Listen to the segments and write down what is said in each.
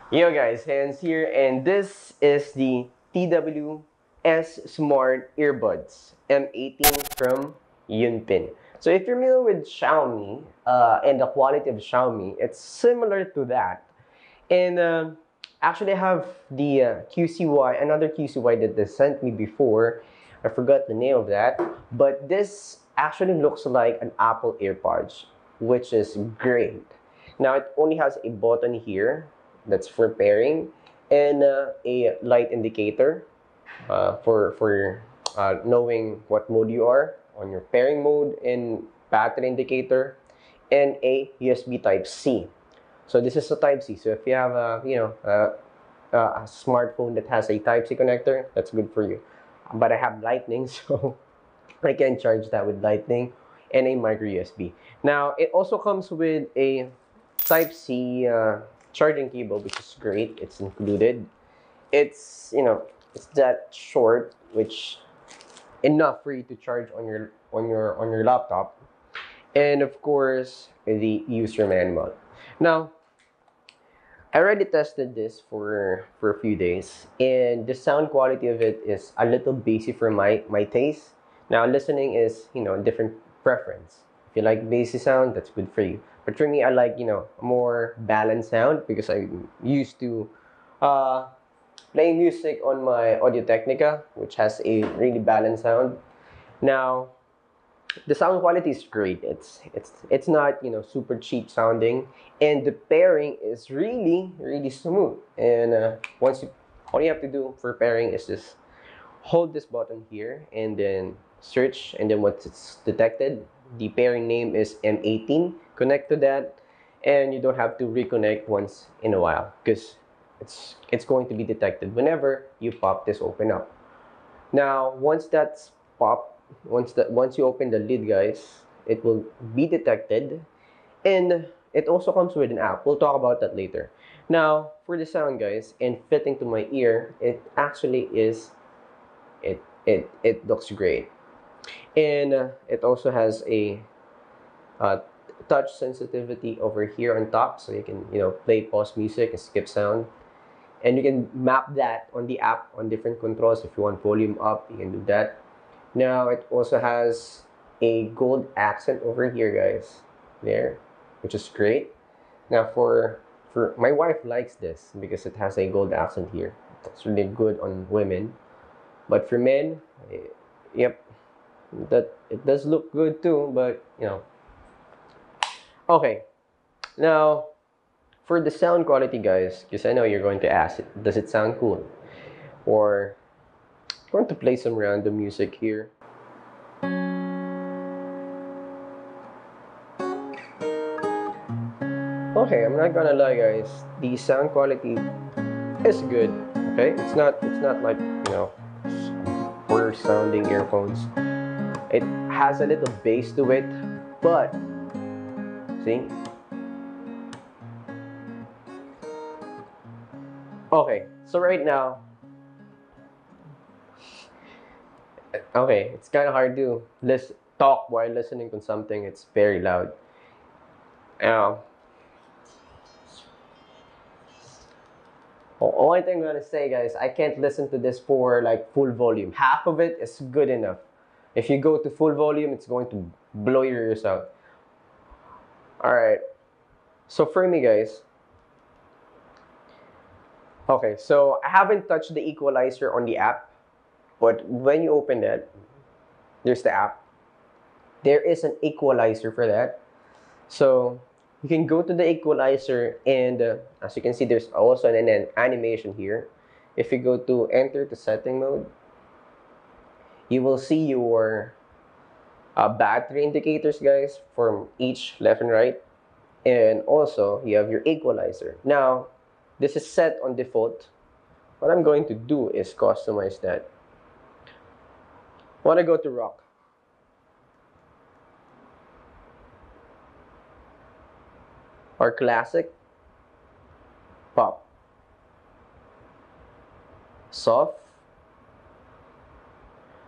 Yo guys, Hans here, and this is the TWS Smart Earbuds M18 from Yunpin. So if you're familiar with Xiaomi and the quality of Xiaomi, it's similar to that. And actually, I have the QCY, another QCY that they sent me before. I forgot the name of that, but this actually looks like an Apple AirPods, which is great. Now it only has a button here that's for pairing and a light indicator for knowing what mode you are on your pairing mode and battery indicator and a USB Type C. So this is a Type C. So if you have a smartphone that has a Type C connector, that's good for you. But I have Lightning, so I can charge that with Lightning and a micro USB. Now it also comes with a Type C charging cable, which is great. It's included. It's it's that short, which enough for you to charge on your laptop, and of course the user manual. Now I already tested this for a few days, and the sound quality of it is a little bassy for my taste. Now, listening is different preference. If you like bassy sound, that's good for you. But for me, I like more balanced sound because I'm used to uh, playing music on my Audio Technica, which has a really balanced sound. Now, the sound quality is great. It's not super cheap sounding, and the pairing is really smooth. And once you all you have to do for pairing is just hold this button here and then search, and then once it's detected, the pairing name is M18. Connect to that, and you don't have to reconnect once in a while because it's going to be detected whenever you pop this open up. Now, once that's popped, once you open the lid, guys, it will be detected, and it also comes with an app. We'll talk about that later. Now, for the sound, guys, and fitting to my ear, it actually is. It looks great, and it also has a uh, touch sensitivity over here on top, so you can play pause music and skip sound, and you can map that on the app on different controls. If you want volume up, you can do that. Now it also has a gold accent over here, guys, there, which is great. Now for my wife likes this because it has a gold accent here. That's really good on women. But for men, yep, that it does look good too. But okay. Now for the sound quality, guys, because I know you're going to ask, does it sound cool? Or I'm going to play some random music here. Okay, I'm not gonna lie, guys. The sound quality is good. Okay, it's not like poor sounding earphones. It has a little bass to it, but see. Okay, so right now, okay, it's kind of hard to talk while listening to something. It's very loud. Um, Only thing I'm gonna say, guys, I can't listen to this for like full volume. Half of it is good enough. If you go to full volume, it's going to blow your ears out. All right. So for me, guys, okay. So I haven't touched the equalizer on the app, but when you open that, there's the app. There is an equalizer for that. So you can go to the equalizer, and as you can see, there's also an animation here. If you go to enter to setting mode, you will see your battery indicators, guys, from each left and right. And also, you have your equalizer. Now, this is set on default. What I'm going to do is customize that. I want to go to rock. Or classic, pop, soft,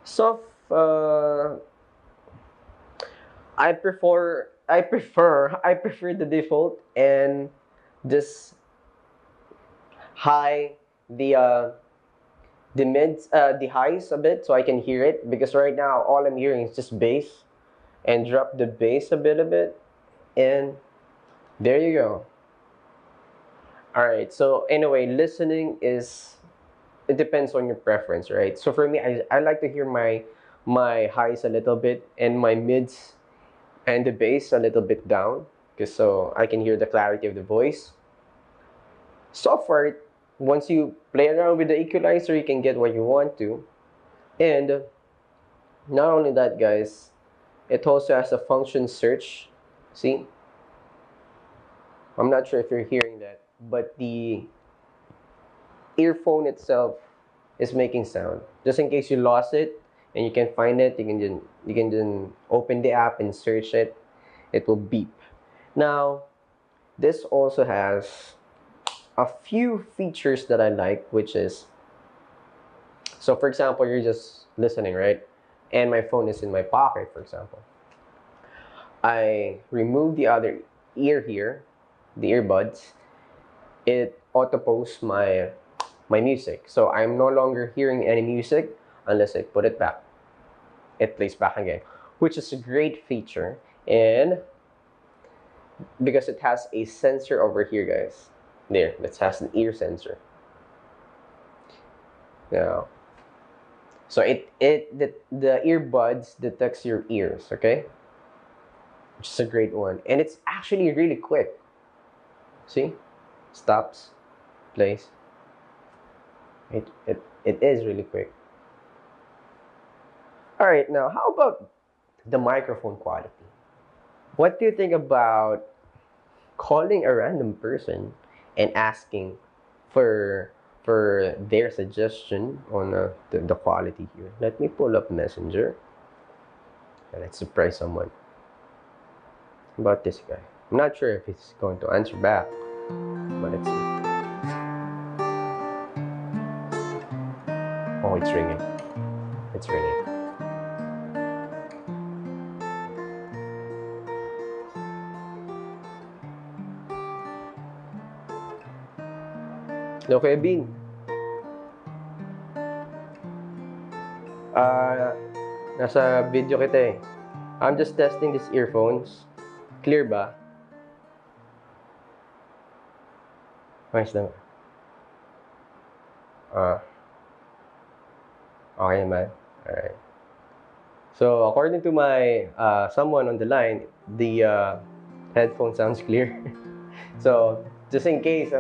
soft. I prefer the default, and just high the mids, the highs a bit so I can hear it, because right now all I'm hearing is just bass, and drop the bass a bit, and there you go. All right, so anyway, listening is, it depends on your preference, right? So for me, I like to hear my highs a little bit and my mids and the bass a little bit down, because so I can hear the clarity of the voice. So far, once you play around with the equalizer, you can get what you want to. And not only that, guys, it also has a function search. See? I'm not sure if you're hearing that, but the earphone itself is making sound. Just in case you lost it and you can find it, you can then open the app and search it. It will beep. Now, this also has a few features that I like, which is, so for example, you're just listening, right? And my phone is in my pocket, for example. I remove the other ear here, the earbuds. It auto-posts my music. So I'm no longer hearing any music unless I put it back. It plays back again, which is a great feature. And because it has a sensor over here, guys. There, it has an ear sensor. Now, so the earbuds detects your ears, okay? Which is a great one. And it's actually really quick. See? Stops, plays. It is really quick. All right, now how about the microphone quality? What do you think about calling a random person and asking for their suggestion on the quality here? Let me pull up Messenger and let's surprise someone. About this guy. I'm not sure if he's going to answer back, but let's see. Oh, it's ringing. It's ringing. Hello, Kuya Bean. Nasa video kita eh. I'm just testing these earphones. Clear ba? Nice naman. Okay naman. Alright. So, according to my someone on the line, the headphone sounds clear. So, just in case,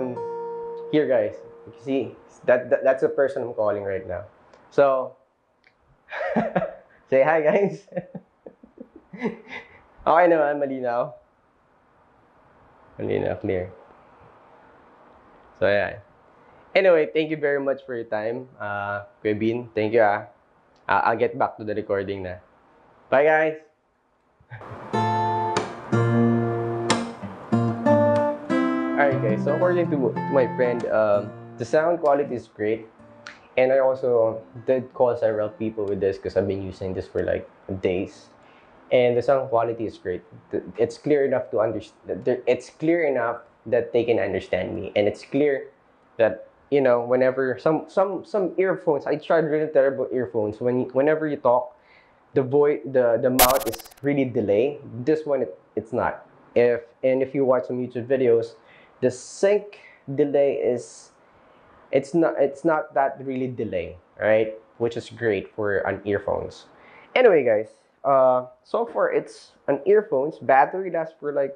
here, guys. You can see, that's the person I'm calling right now. So, say hi, guys. Okay naman, malinaw. Malinaw, clear. So, yeah. Anyway, thank you very much for your time, Kuya Bean. Thank you, I'll get back to the recording na. Bye, guys! Alright, guys. So, according to my friend, the sound quality is great. And I also did call several people with this because I've been using this for like days. And the sound quality is great. It's clear enough to understand. It's clear enough that they can understand me. And it's clear that, you know, whenever some earphones, I tried really terrible earphones. Whenever you talk, the mouth is really delay. This one, it's not. If you watch some YouTube videos, the sync delay is, it's not that really delay, right? Which is great for an earphones. Anyway, guys, so far it's an earphones. Battery lasts for like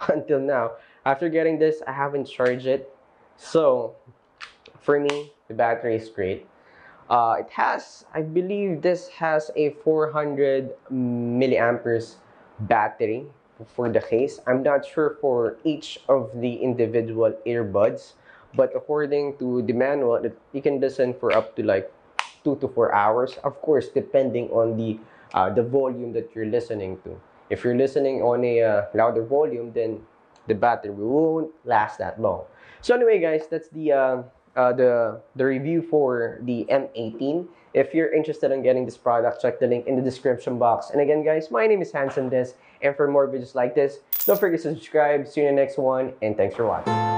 until now. After getting this, I haven't charged it. So for me, the battery is great. It has, I believe this has a 400 milliamperes battery for the case. I'm not sure for each of the individual earbuds, but according to the manual, you can listen for up to like 2 to 4 hours. Of course, depending on the volume that you're listening to. If you're listening on a louder volume, then the battery won't last that long. So anyway, guys, that's the review for the M18. If you're interested in getting this product, check the link in the description box. And again, guys, my name is Hans, and for more videos like this, don't forget to subscribe. See you in the next one, and thanks for watching.